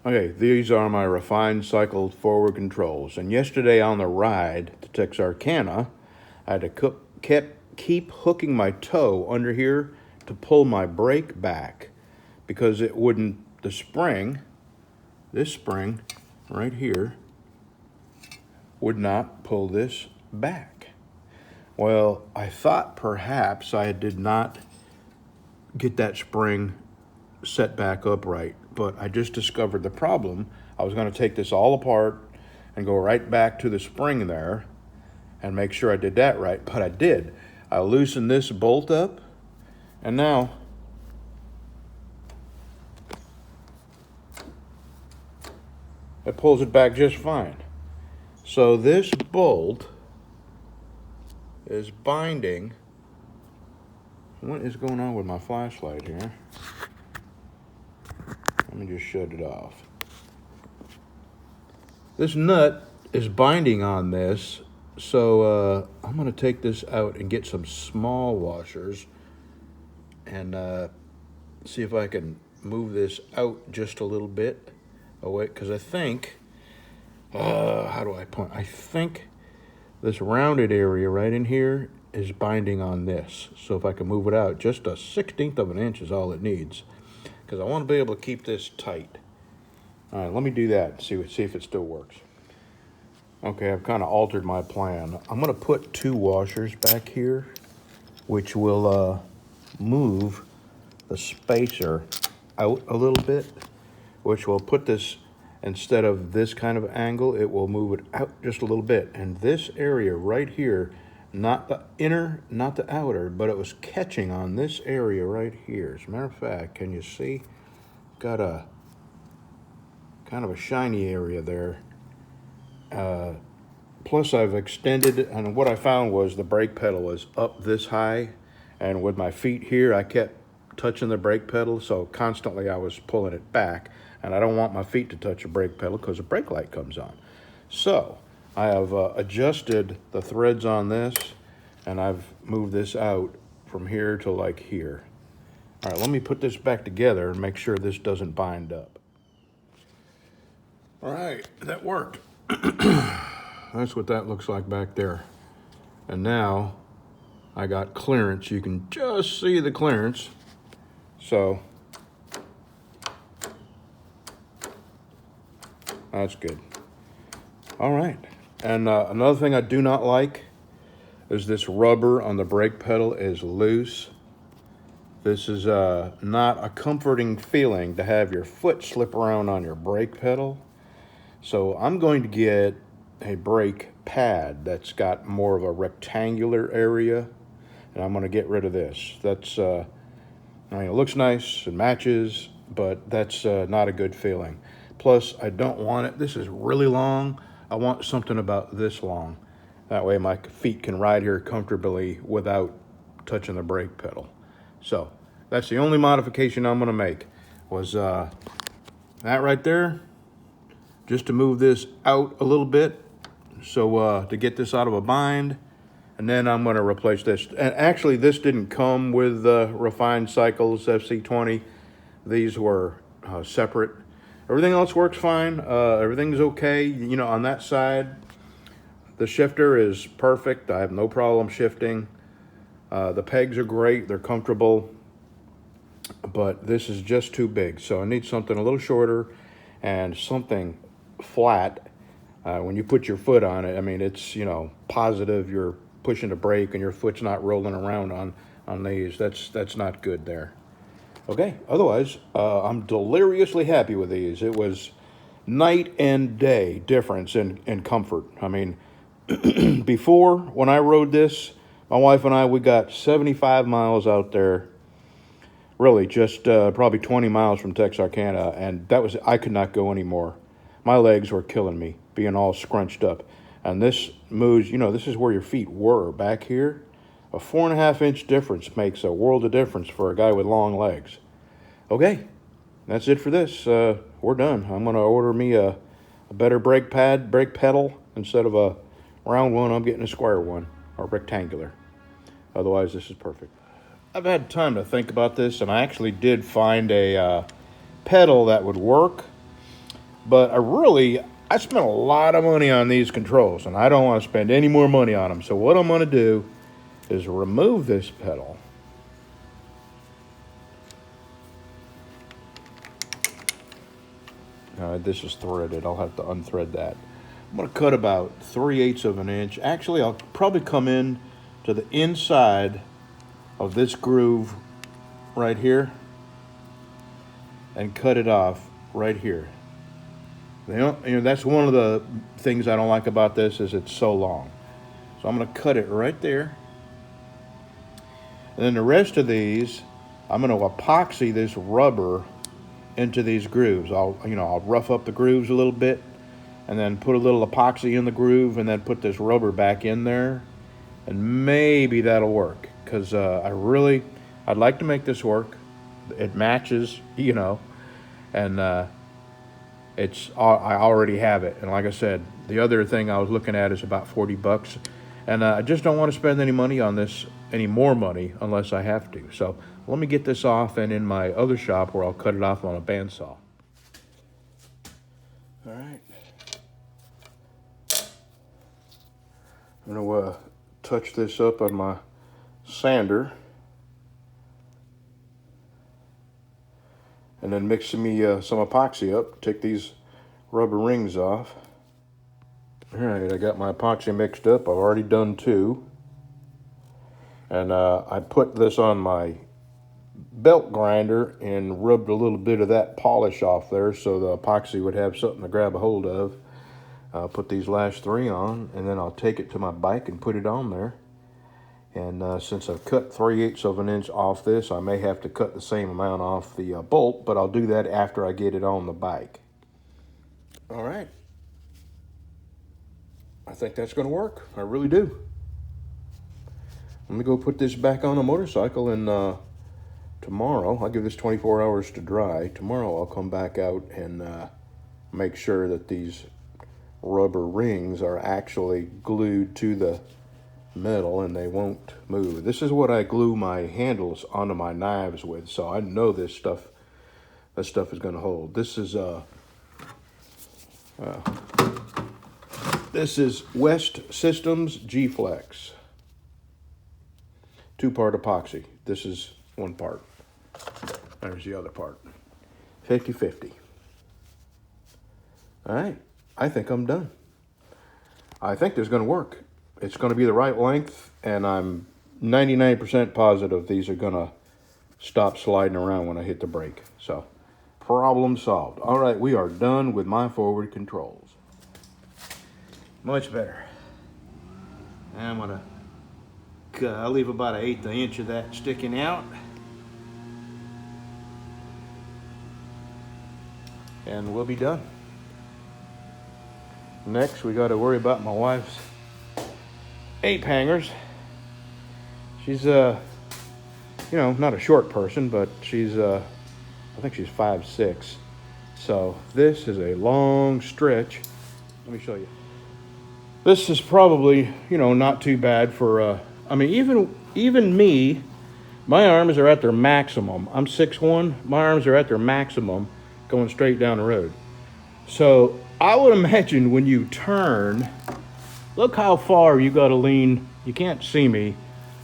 Okay, these are my refined cycled forward controls. And yesterday on the ride to Texarkana, I had to keep hooking my toe under here to pull my brake back because it wouldn't, the spring, this spring right here, would not pull this back. Well, I thought perhaps I did not get that spring set back up right, but I just discovered the problem. I was going to take this all apart and go right back to the spring there and make sure I did that right, but I did. I loosened this bolt up, and now it pulls it back just fine. So this bolt is binding. What is going on with my flashlight here? Let me just shut it off. This nut is binding on this, so I'm going to take this out and get some small washers and see if I can move this out just a little bit away, because I think, how do I point? I think this rounded area right in here is binding on this. So if I can move it out, just a 1/16 of an inch is all it needs, because I want to be able to keep this tight. All right, let me do that, see if it still works. Okay, I've kind of altered my plan. I'm going to put 2 washers back here, which will move the spacer out a little bit, which will put this, instead of this kind of angle, it will move it out just a little bit. And this area right here, not the inner, not the outer, but it was catching on this area right here. As a matter of fact, can you see? Got a kind of a shiny area there. Plus I've extended, and what I found was the brake pedal was up this high, and with my feet here, I kept touching the brake pedal, so constantly I was pulling it back, and I don't want my feet to touch the brake pedal because the brake light comes on. So I have adjusted the threads on this, and I've moved this out from here to like here. All right, let me put this back together and make sure this doesn't bind up. All right, that worked. That's what that looks like back there. And now I got clearance. You can just see the clearance. So that's good. All right. And another thing I do not like is this rubber on the brake pedal is loose. This is not a comforting feeling to have your foot slip around on your brake pedal. So I'm going to get a brake pad that's got more of a rectangular area, and I'm going to get rid of this. That's, I mean, it looks nice, it matches, but that's not a good feeling. Plus, I don't want it, this is really long. I want something about this long. That way my feet can ride here comfortably without touching the brake pedal. So that's the only modification I'm going to make, was that right there, just to move this out a little bit, so to get this out of a bind. And then I'm going to replace this. And actually, this didn't come with Refined Cycles FC20. These were separate. Everything else works fine. Everything's okay. You know, on that side, the shifter is perfect. I have no problem shifting. The pegs are great. They're comfortable. But this is just too big. So I need something a little shorter and something flat. When you put your foot on it, I mean, it's, you know, positive. You're pushing the brake and your foot's not rolling around on these. That's not good there. Okay, otherwise, I'm deliriously happy with these. It was night and day difference in comfort. I mean, before, when I rode this, my wife and I, we got 75 miles out there, really just probably 20 miles from Texarkana, and that was, I could not go anymore. My legs were killing me, being all scrunched up. And this moves, you know, this is where your feet were back here. A 4.5-inch difference makes a world of difference for a guy with long legs. Okay, that's it for this. We're done. I'm going to order me a better brake pedal. Instead of a round one, I'm getting a square one, or rectangular. Otherwise, this is perfect. I've had time to think about this, and I actually did find a pedal that would work. But I spent a lot of money on these controls, and I don't want to spend any more money on them. So what I'm going to do is remove this pedal. This is threaded. I'll have to unthread that. I'm going to cut about 3/8 of an inch. Actually, I'll probably come in to the inside of this groove right here and cut it off right here. That's one of the things I don't like about this is it's so long. So I'm going to cut it right there. And then the rest of these, I'm going to epoxy this rubber into these grooves. I'll rough up the grooves a little bit and then put a little epoxy in the groove and then put this rubber back in there. And maybe that'll work because I'd like to make this work. It matches, and I already have it. And like I said, the other thing I was looking at is about $40, and I just don't want to spend any money on this, any more money, unless I have to. So let me get this off and in my other shop where I'll cut it off on a bandsaw. All right. I'm gonna touch this up on my sander. And then mix me some epoxy up. Take these rubber rings off. All right, I got my epoxy mixed up. I've already done 2. And I put this on my belt grinder and rubbed a little bit of that polish off there so the epoxy would have something to grab a hold of. I'll put these last 3 on, and then I'll take it to my bike and put it on there. And since I've cut 3/8 of an inch off this, I may have to cut the same amount off the bolt, but I'll do that after I get it on the bike. All right. I think that's going to work. I really do. Let me go put this back on a motorcycle, and tomorrow, I'll give this 24 hours to dry. Tomorrow I'll come back out and make sure that these rubber rings are actually glued to the metal and they won't move. This is what I glue my handles onto my knives with, so I know this stuff is going to hold. This is West Systems G-Flex 2-part epoxy. This is 1 part. There's the other part. 50-50. All right, I think I'm done. I think this is going to work. It's going to be the right length, and I'm 99% positive these are going to stop sliding around when I hit the brake. So, problem solved. All right, we are done with my forward controls. Much better. I'm going to I'll leave about 1/8 inch of that sticking out. And we'll be done. Next, we got to worry about my wife's ape hangers. She's not a short person, but she's I think she's 5'6". So this is a long stretch. Let me show you. This is probably, not too bad for even me, my arms are at their maximum. I'm 6'1", my arms are at their maximum going straight down the road. So I would imagine when you turn, look how far you got to lean. You can't see me,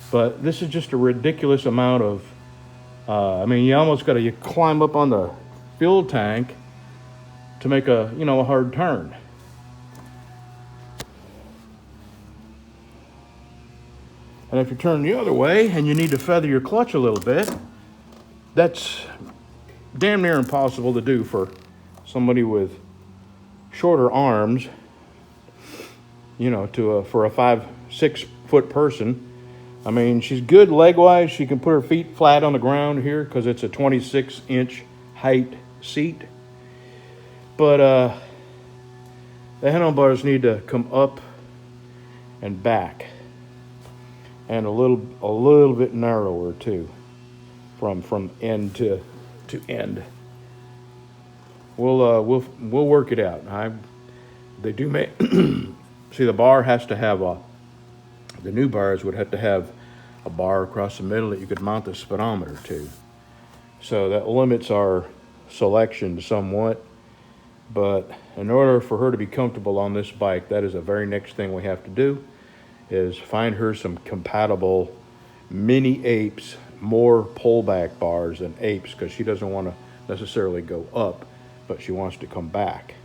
but this is just a ridiculous amount of, you almost got to climb up on the fuel tank to make a hard turn. And if you turn the other way and you need to feather your clutch a little bit, that's damn near impossible to do for somebody with shorter arms, for a 5-6 foot person. I mean, she's good leg-wise. She can put her feet flat on the ground here because it's a 26-inch height seat. But the handlebars need to come up and back, and a little bit narrower too, from end to end. We'll work it out. They do make see, the bar has to have the new bars would have to have a bar across the middle that you could mount the speedometer to. So that limits our selection somewhat. But in order for her to be comfortable on this bike, that is the very next thing we have to do, is find her some compatible mini apes, more pullback bars than apes, because she doesn't want to necessarily go up, but she wants to come back,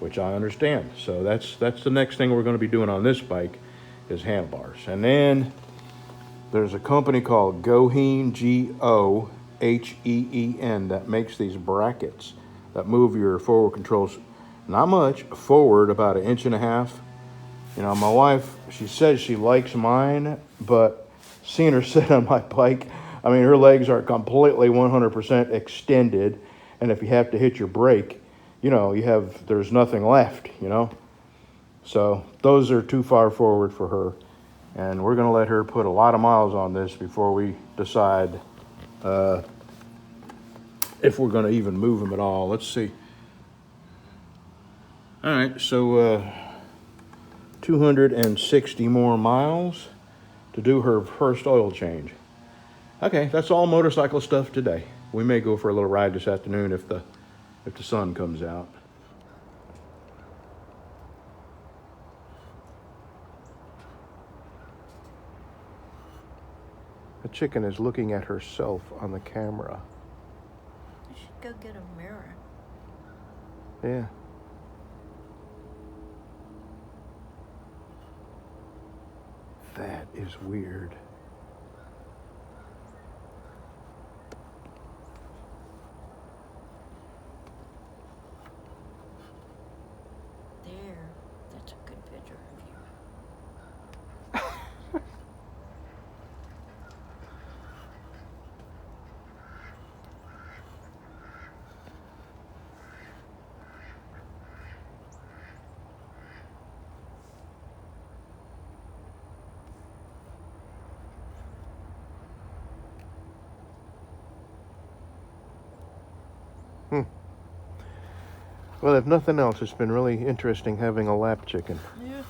which I understand. So that's the next thing we're going to be doing on this bike, is handlebars. And then there's a company called Goheen, Goheen, that makes these brackets that move your forward controls not much forward, about 1.5 inches. You know, my wife, she says she likes mine, but seeing her sit on my bike, I mean, her legs are completely 100% extended, and if you have to hit your brake, you know, there's nothing left, you know. So those are too far forward for her, and we're going to let her put a lot of miles on this before we decide if we're going to even move them at all. Let's see. All right, so 260 more miles to do her first oil change. Okay, that's all motorcycle stuff today. We may go for a little ride this afternoon if the sun comes out. The chicken is looking at herself on the camera. You should go get a mirror. Yeah. That is weird. There. That's a good picture of you. Well, if nothing else, it's been really interesting having a lap chicken. Yeah.